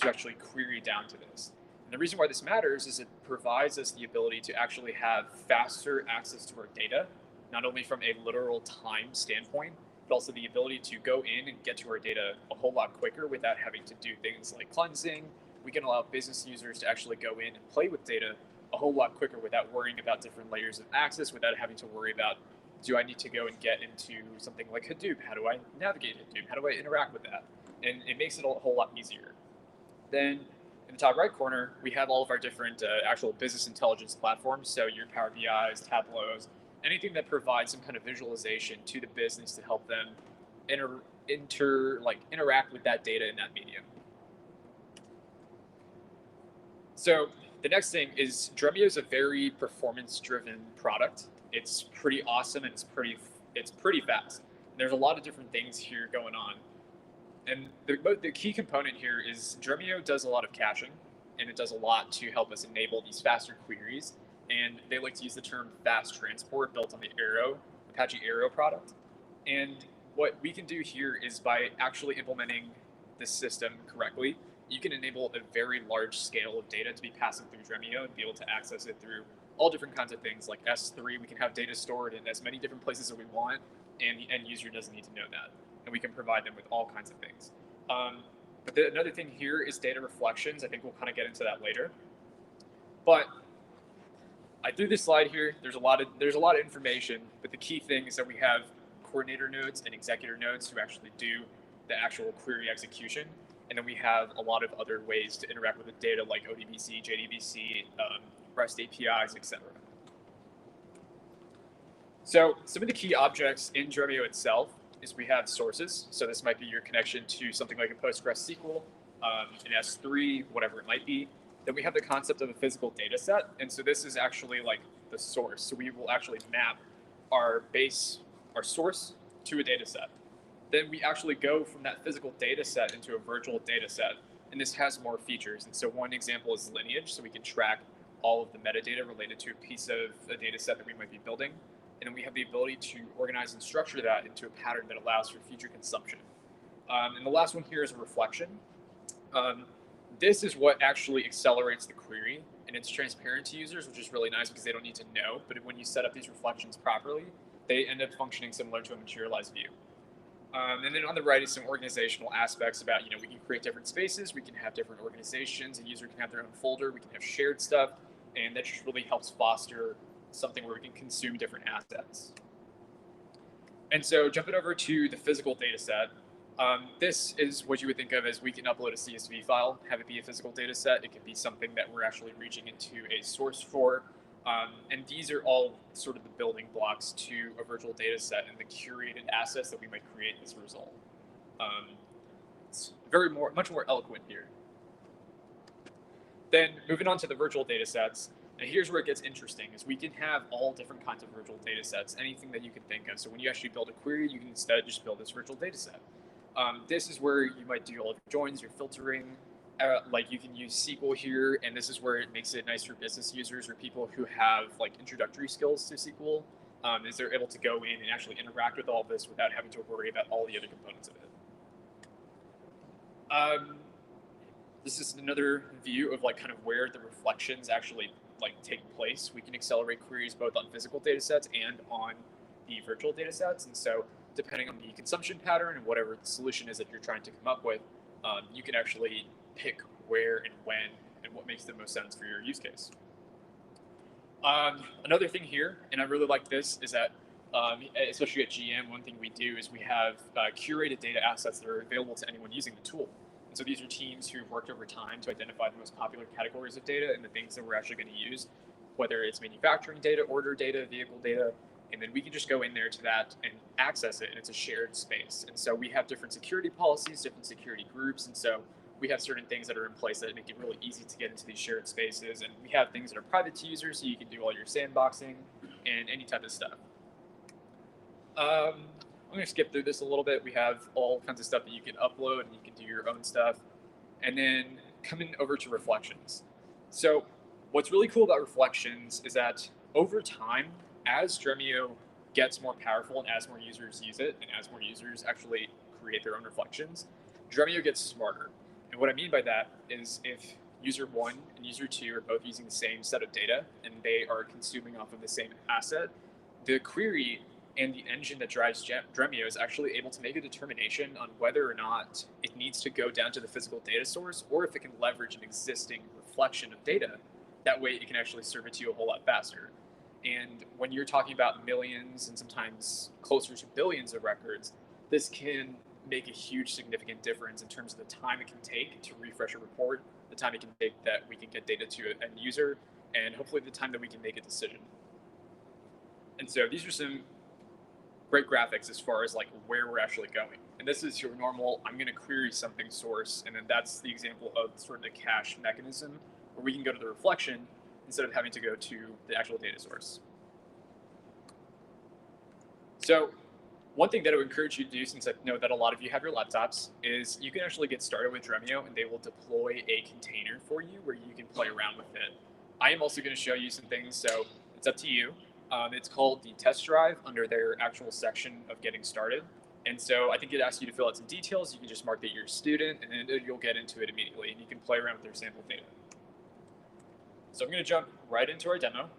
to actually query down to this. And the reason why this matters is it provides us the ability to actually have faster access to our data, not only from a literal time standpoint, but also the ability to go in and get to our data a whole lot quicker without having to do things like cleansing. We can allow business users to actually go in and play with data a whole lot quicker without worrying about different layers of access, without having to worry about, do I need to go and get into something like Hadoop? How do I navigate Hadoop? How do I interact with that? And it makes it a whole lot easier. Then in the top right corner, we have all of our different actual business intelligence platforms. So your Power BIs, Tableaus, anything that provides some kind of visualization to the business to help them interact with that data in that medium. So the next thing is Dremio is a very performance-driven product. It's pretty awesome and it's pretty fast. And there's a lot of different things here going on. And the key component here is Dremio does a lot of caching, and it does a lot to help us enable these faster queries. And they like to use the term fast transport built on the Apache Arrow product. And what we can do here is by actually implementing this system correctly, you can enable a very large scale of data to be passing through Dremio and be able to access it through all different kinds of things like S3. We can have data stored in as many different places as we want, and the end user doesn't need to know that. And we can provide them with all kinds of things. But another thing here is data reflections. I think we'll kind of get into that later. But I threw this slide here. There's a lot of information, but the key thing is that we have coordinator nodes and executor nodes who actually do the actual query execution. And then we have a lot of other ways to interact with the data like ODBC, JDBC, REST APIs, etc. So some of the key objects in Dremio itself is we have sources. So this might be your connection to something like a PostgreSQL, an S3, whatever it might be. Then we have the concept of a physical data set. And so this is actually like the source. So we will actually map our source to a data set. Then we actually go from that physical data set into a virtual data set. And this has more features. And so one example is lineage. So we can track all of the metadata related to a piece of a data set that we might be building. And then we have the ability to organize and structure that into a pattern that allows for future consumption. And the last one here is a reflection. This is what actually accelerates the query, and it's transparent to users, which is really nice because they don't need to know. But when you set up these reflections properly, they end up functioning similar to a materialized view. And then on the right is some organizational aspects about, we can create different spaces, we can have different organizations, a user can have their own folder, we can have shared stuff, and that just really helps foster something where we can consume different assets. And so jumping over to the physical data set, this is what you would think of as we can upload a CSV file, have it be a physical data set. It can be something that we're actually reaching into a source for. And these are all sort of the building blocks to a virtual data set and the curated assets that we might create as a result. It's much more eloquent here. Then moving on to the virtual data sets, and here's where it gets interesting, is we can have all different kinds of virtual data sets, anything that you can think of. So when you actually build a query, you can instead just build this virtual data set. This is where you might do all of your joins, your filtering, like you can use SQL here, and this is where it makes it nice for business users or people who have like introductory skills to SQL, is they're able to go in and actually interact with all of this without having to worry about all the other components of it. This is another view of like kind of where the reflections actually like take place. We can accelerate queries both on physical data sets and on the virtual data sets. And so depending on the consumption pattern and whatever the solution is that you're trying to come up with, you can actually pick where and when and what makes the most sense for your use case. Another thing here, and I really like this, is that especially at GM, one thing we do is we have curated data assets that are available to anyone using the tool. And so these are teams who've worked over time to identify the most popular categories of data and the things that we're actually going to use, whether it's manufacturing data, order data, vehicle data, and then we can just go in there to that and access it, and it's a shared space. And so we have different security policies, different security groups, and so we have certain things that are in place that make it really easy to get into these shared spaces. And we have things that are private to users, so you can do all your sandboxing and any type of stuff. I'm going to skip through this a little bit. We have all kinds of stuff that you can upload, and you can do your own stuff. And then coming over to reflections. So what's really cool about reflections is that over time, as Dremio gets more powerful and as more users use it, and as more users actually create their own reflections, Dremio gets smarter. And what I mean by that is if user 1 and user 2 are both using the same set of data and they are consuming off of the same asset, the query and the engine that drives Dremio is actually able to make a determination on whether or not it needs to go down to the physical data source or if it can leverage an existing reflection of data. That way it can actually serve it to you a whole lot faster. And when you're talking about millions and sometimes closer to billions of records, this can make a huge significant difference in terms of the time it can take to refresh a report, the time it can take that we can get data to an end user, and hopefully the time that we can make a decision. And so these are some great graphics as far as like where we're actually going. And this is your normal, I'm going to query something source. And then that's the example of sort of the cache mechanism where we can go to the reflection instead of having to go to the actual data source. So one thing that I would encourage you to do, since I know that a lot of you have your laptops, is you can actually get started with Dremio and they will deploy a container for you where you can play around with it. I am also going to show you some things, so it's up to you. It's called the test drive under their actual section of getting started. And so I think it asks you to fill out some details. You can just mark that you're a student and then you'll get into it immediately and you can play around with their sample data. So I'm going to jump right into our demo.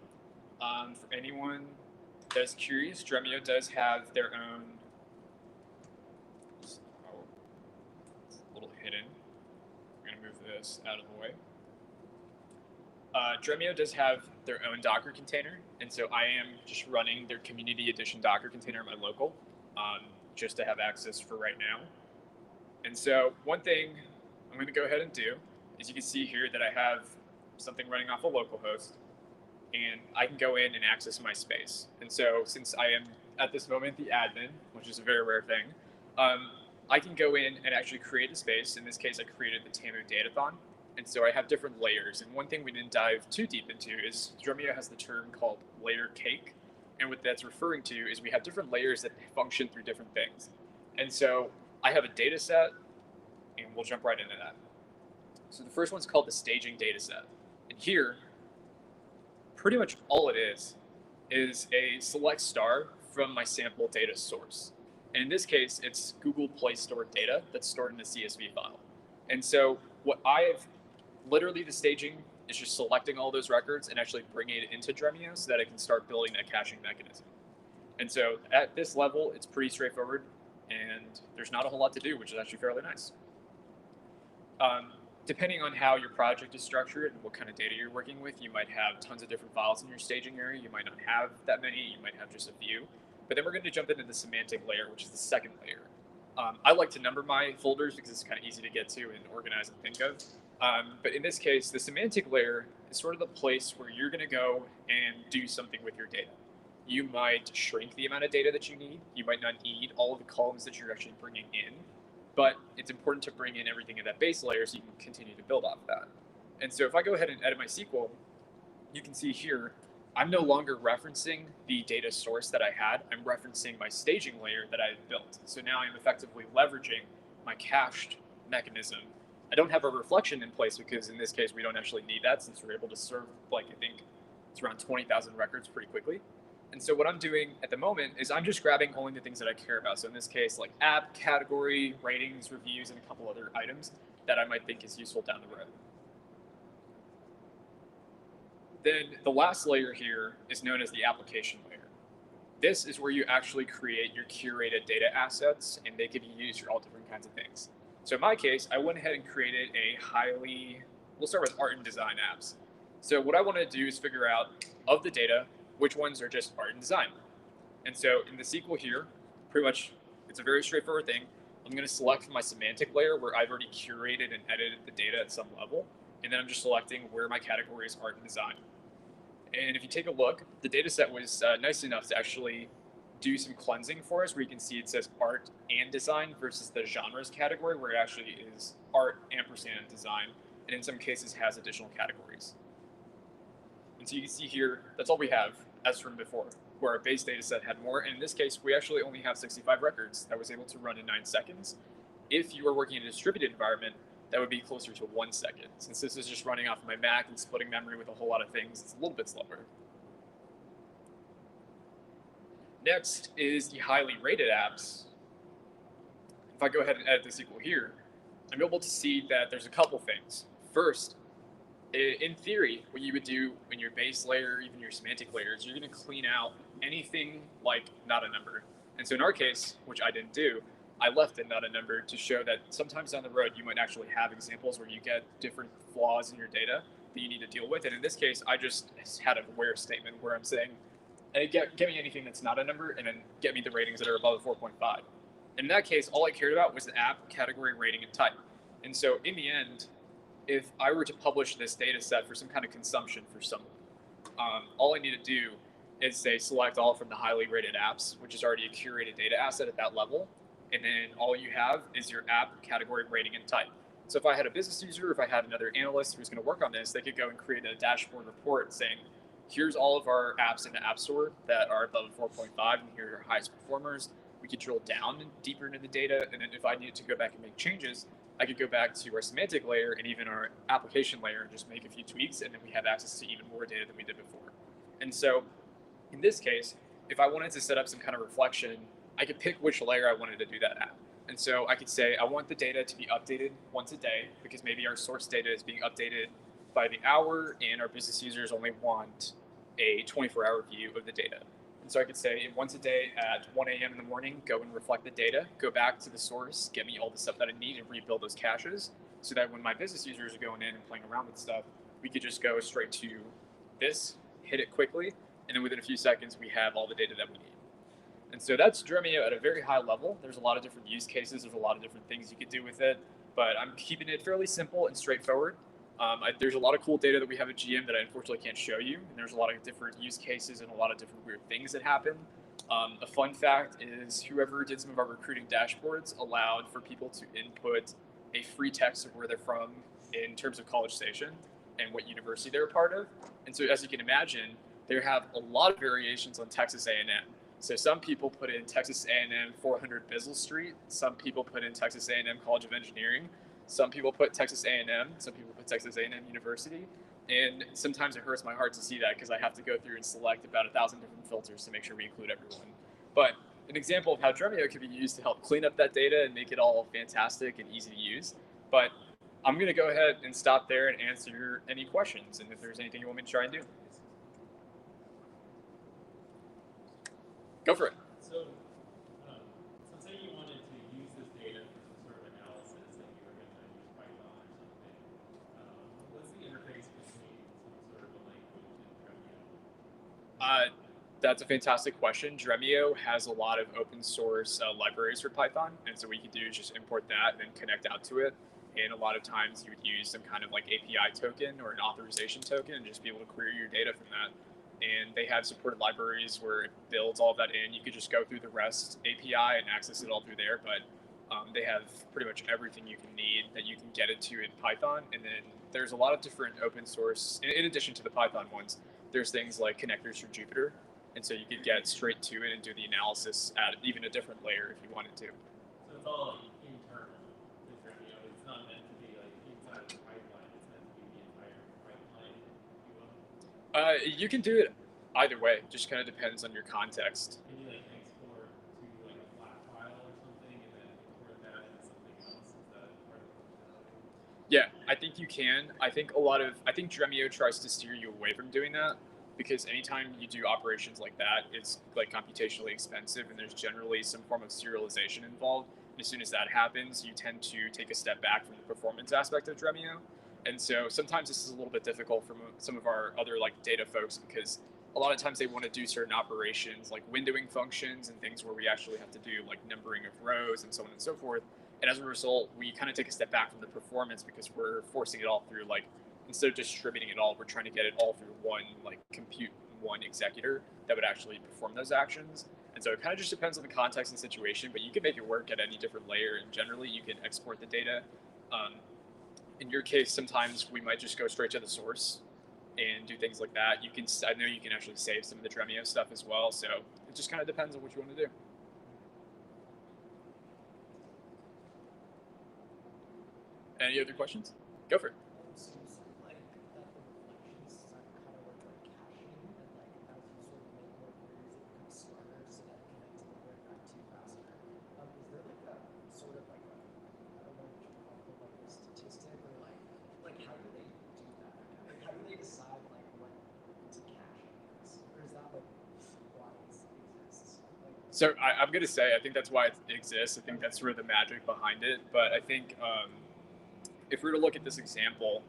For anyone that's curious, Dremio does have their own, it's a little hidden. I'm going to move this out of the way. Dremio does have their own Docker container, and so I am just running their community edition Docker container on my local, just to have access for right now. And so one thing I'm going to go ahead and do is you can see here that I have something running off a localhost, and I can go in and access my space. And so since I am at this moment the admin, which is a very rare thing, I can go in and actually create a space. In this case, I created the TAMU Datathon. And so I have different layers. And one thing we didn't dive too deep into is Dremio has the term called layer cake. And what that's referring to is we have different layers that function through different things. And so I have a data set, and we'll jump right into that. So the first one's called the staging data set. And here, pretty much all it is a select star from my sample data source. And in this case, it's Google Play Store data that's stored in a CSV file. And so what I've literally the staging is just selecting all those records and actually bringing it into Dremio so that I can start building that caching mechanism. And so at this level, it's pretty straightforward and there's not a whole lot to do, which is actually fairly nice. Depending on how your project is structured and what kind of data you're working with, you might have tons of different files in your staging area. You might not have that many. You might have just a few. But then we're going to jump into the semantic layer, which is the second layer. I like to number my folders because it's kind of easy to get to and organize and think of. But in this case, the semantic layer is sort of the place where you're going to go and do something with your data. You might shrink the amount of data that you need. You might not need all of the columns that you're actually bringing in. But it's important to bring in everything in that base layer so you can continue to build off that. And so if I go ahead and edit my SQL, you can see here, I'm no longer referencing the data source that I had. I'm referencing my staging layer that I had built. So now I'm effectively leveraging my cached mechanism. I don't have a reflection in place because in this case, we don't actually need that since we're able to serve, like I think it's around 20,000 records pretty quickly. And so what I'm doing at the moment is I'm just grabbing only the things that I care about. So in this case, like app, category, ratings, reviews, and a couple other items that I might think is useful down the road. Then the last layer here is known as the application layer. This is where you actually create your curated data assets, and they can be used for all different kinds of things. So in my case, I went ahead and created we'll start with art and design apps. So what I want to do is figure out, of the data, which ones are just art and design. And so in the SQL here, pretty much, it's a very straightforward thing. I'm going to select from my semantic layer where I've already curated and edited the data at some level. And then I'm just selecting where my category is art and design. And if you take a look, the data set was nice enough to actually do some cleansing for us where you can see it says art and design versus the genres category where it actually is art ampersand design, and in some cases has additional categories. And so you can see here, that's all we have as from before, where our base data set had more. And in this case, we actually only have 65 records that was able to run in 9 seconds. If you are working in a distributed environment, that would be closer to 1 second. Since this is just running off my Mac and splitting memory with a whole lot of things, it's a little bit slower. Next is the highly rated apps. If I go ahead and edit the SQL here, I'm able to see that there's a couple things. First, in theory, what you would do in your base layer, even your semantic layers, you're going to clean out anything like not a number. And so in our case, which I didn't do, I left it not a number to show that sometimes down the road you might actually have examples where you get different flaws in your data that you need to deal with. And in this case, I just had a where statement where I'm saying, hey, get me anything that's not a number and then get me the ratings that are above a 4.5. In that case, all I cared about was the app, category, rating, and type. And so in the end, if I were to publish this data set for some kind of consumption for someone, all I need to do is say select all from the highly rated apps, which is already a curated data asset at that level. And then all you have is your app, category, rating, and type. So if I had a business user, if I had another analyst who's going to work on this, they could go and create a dashboard report saying, here's all of our apps in the App Store that are above 4.5, and here are our highest performers. We could drill down deeper into the data, and then if I needed to go back and make changes, I could go back to our semantic layer and even our application layer and just make a few tweaks, and then we have access to even more data than we did before. And so in this case, if I wanted to set up some kind of reflection, I could pick which layer I wanted to do that at. And so I could say, I want the data to be updated once a day, because maybe our source data is being updated by the hour, and our business users only want a 24-hour view of the data. And so I could say once a day at 1 a.m. in the morning, go and reflect the data, go back to the source, get me all the stuff that I need, and rebuild those caches so that when my business users are going in and playing around with stuff, we could just go straight to this, hit it quickly, and then within a few seconds, we have all the data that we need. And so that's Dremio at a very high level. There's a lot of different use cases. There's a lot of different things you could do with it, but I'm keeping it fairly simple and straightforward. There's a lot of cool data that we have at GM that I unfortunately can't show you. And there's a lot of different use cases and a lot of different weird things that happen. A fun fact is whoever did some of our recruiting dashboards allowed for people to input a free text of where they're from in terms of College Station and what university they're a part of. And so as you can imagine, there have a lot of variations on Texas A&M. So some people put in Texas A&M 400 Bizzle Street. Some people put in Texas A&M College of Engineering. Some people put Texas A&M. Some people put Texas A&M University. And sometimes it hurts my heart to see that because I have to go through and select about 1,000 different filters to make sure we include everyone. But an example of how Dremio can be used to help clean up that data and make it all fantastic and easy to use. But I'm going to go ahead and stop there and answer any questions. And if there's anything you want me to try and do. Go for it. So say you wanted to use this data for some sort of analysis, like you were going to use Python or something. What's the interface between some sort of a language and Dremio? That's a fantastic question. Dremio has a lot of open source libraries for Python, and so what you can do is just import that and then connect out to it. And a lot of times you would use some kind of like API token or an authorization token and just be able to query your data from that. And they have supported libraries where it builds all of that in. You could just go through the REST API and access it all through there, but they have pretty much everything you can need that you can get into in Python. And then there's a lot of different open source, in addition to the Python ones, there's things like connectors for Jupyter. And so you could get straight to it and do the analysis at even a different layer if you wanted to. So it's all internal to Dremio. It's not meant to be like inside of the pipeline. It's meant to be the entire pipeline, if you will. You can do it either way. It just kind of depends on your context. Can you like export to like a flat file or something and then import that into something else? Is that part of the functionality? Yeah, I think you can. I think Dremio tries to steer you away from doing that because anytime you do operations like that, it's like computationally expensive and there's generally some form of serialization involved. And as soon as that happens, you tend to take a step back from the performance aspect of Dremio. And so sometimes this is a little bit difficult for some of our other like data folks because a lot of times they want to do certain operations like windowing functions and things where we actually have to do like numbering of rows and so on and so forth. And as a result, we kind of take a step back from the performance because we're forcing it all through like, instead of distributing it all, we're trying to get it all through one like compute, one executor that would actually perform those actions. And so it kind of just depends on the context and situation, but you can make it work at any different layer. And generally you can export the data. In your case, sometimes we might just go straight to the source and do things like that. I know you can actually save some of the Dremio stuff as well. So it just kind of depends on what you want to do. Any other questions? Go for it. So you said like that the reflections kind of work like caching, and like as you sort of make more queries, it becomes smarter so that it can deliver it back to you faster. Is there like a sort of like a, I don't know what you call it, So I'm going to say, I think that's why it exists. I think that's sort of the magic behind it. But I think if we were to look at this example,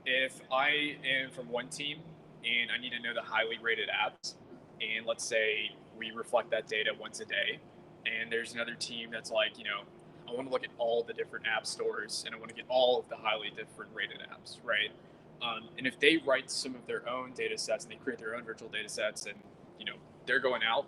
if I am from one team and I need to know the highly rated apps, and let's say we reflect that data once a day, and there's another team that's like, you know, I want to look at all the different app stores and I want to get all of the highly different rated apps, right? And if they write some of their own data sets and they create their own virtual data sets and, you know, they're going out,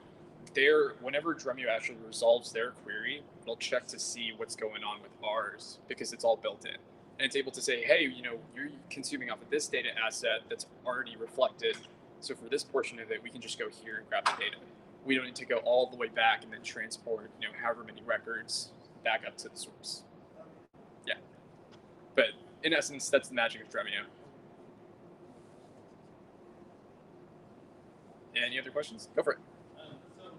whenever Dremio actually resolves their query, it'll check to see what's going on with ours because it's all built in. And it's able to say, hey, you know, you're consuming off of this data asset that's already reflected. So for this portion of it, we can just go here and grab the data. We don't need to go all the way back and then transport, you know, however many records back up to the source. Yeah. But in essence, that's the magic of Dremio. Any other questions? Go for it. So,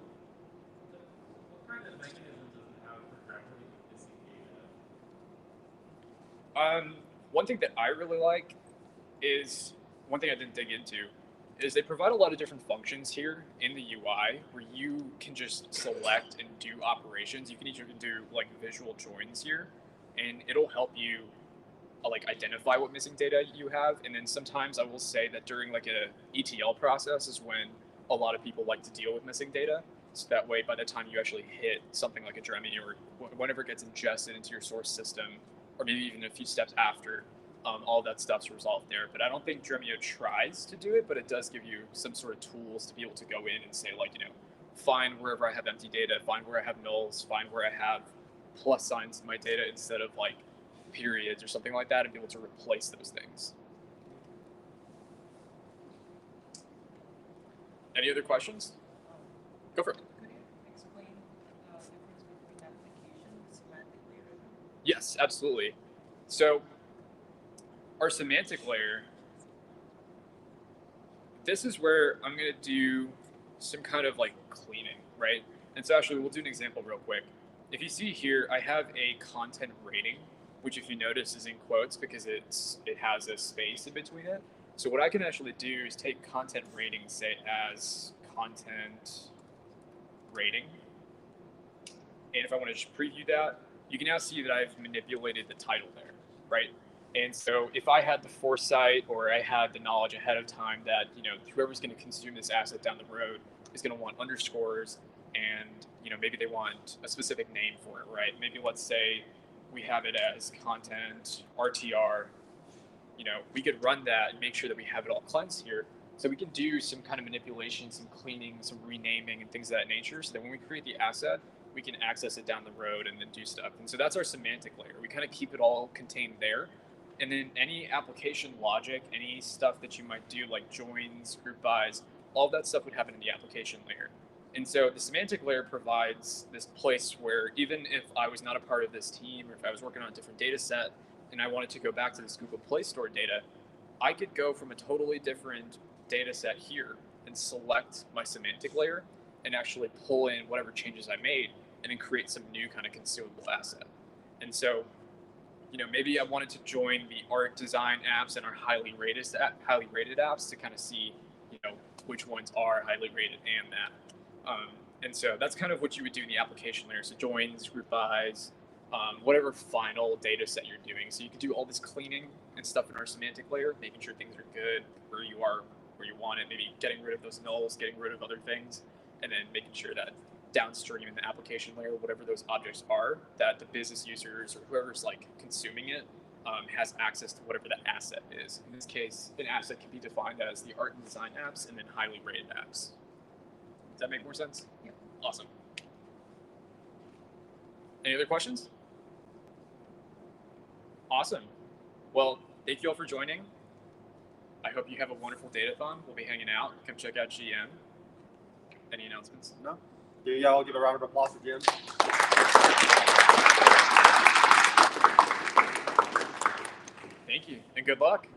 what kind of mechanisms does it have for grappling with missing data? One thing that I really like is, one thing I didn't dig into, is they provide a lot of different functions here in the UI where you can just select and do operations. You can even do like visual joins here, and it'll help you like identify what missing data you have. And then sometimes I will say that during like a ETL process is when a lot of people like to deal with missing data. So that way, by the time you actually hit something like a Dremio or whenever it gets ingested into your source system, or maybe even a few steps after, all that stuff's resolved there. But I don't think Dremio tries to do it, but it does give you some sort of tools to be able to go in and say, like, you know, find wherever I have empty data, find where I have nulls, find where I have plus signs in my data instead of like periods or something like that, and be able to replace those things. Any other questions? Go for it. Could you explain the difference between application and semantic layer? Yes, absolutely. So our semantic layer, this is where I'm going to do some kind of like cleaning, right? And so actually we'll do an example real quick. If you see here, I have a content rating, which if you notice is in quotes because it has a space in between it. So what I can actually do is take content rating, say as content rating. And if I want to just preview that, you can now see that I've manipulated the title there, right? And so if I had the foresight or I had the knowledge ahead of time that, you know, whoever's going to consume this asset down the road is going to want underscores and, you know, maybe they want a specific name for it, right? Maybe let's say we have it as content RTR. You know, we could run that and make sure that we have it all cleansed here. So we can do some kind of manipulation, some cleaning, some renaming and things of that nature so that when we create the asset, we can access it down the road and then do stuff. And so that's our semantic layer. We kind of keep it all contained there. And then any application logic, any stuff that you might do like joins, group bys, all of that stuff would happen in the application layer. And so the semantic layer provides this place where even if I was not a part of this team or if I was working on a different data set and I wanted to go back to this Google Play Store data, I could go from a totally different data set here and select my semantic layer and actually pull in whatever changes I made and then create some new kind of consumable asset. And so, you know, maybe I wanted to join the art design apps and our highly rated apps to kind of see, you know, which ones are highly rated and that. And so that's kind of what you would do in the application layer. So joins, group bys, whatever final data set you're doing. So you could do all this cleaning and stuff in our semantic layer, making sure things are good where you are, where you want it, maybe getting rid of those nulls, getting rid of other things, and then making sure that downstream in the application layer, whatever those objects are, that the business users or whoever's like consuming it has access to whatever that asset is. In this case, an asset can be defined as the art and design apps and then highly rated apps. Does that make more sense? Yep. Awesome. Any other questions? Awesome. Well, thank you all for joining. I hope you have a wonderful Datathon. We'll be hanging out. Come check out GM. Any announcements? No? Yeah, I'll give a round of applause to Jim. Thank you, and good luck.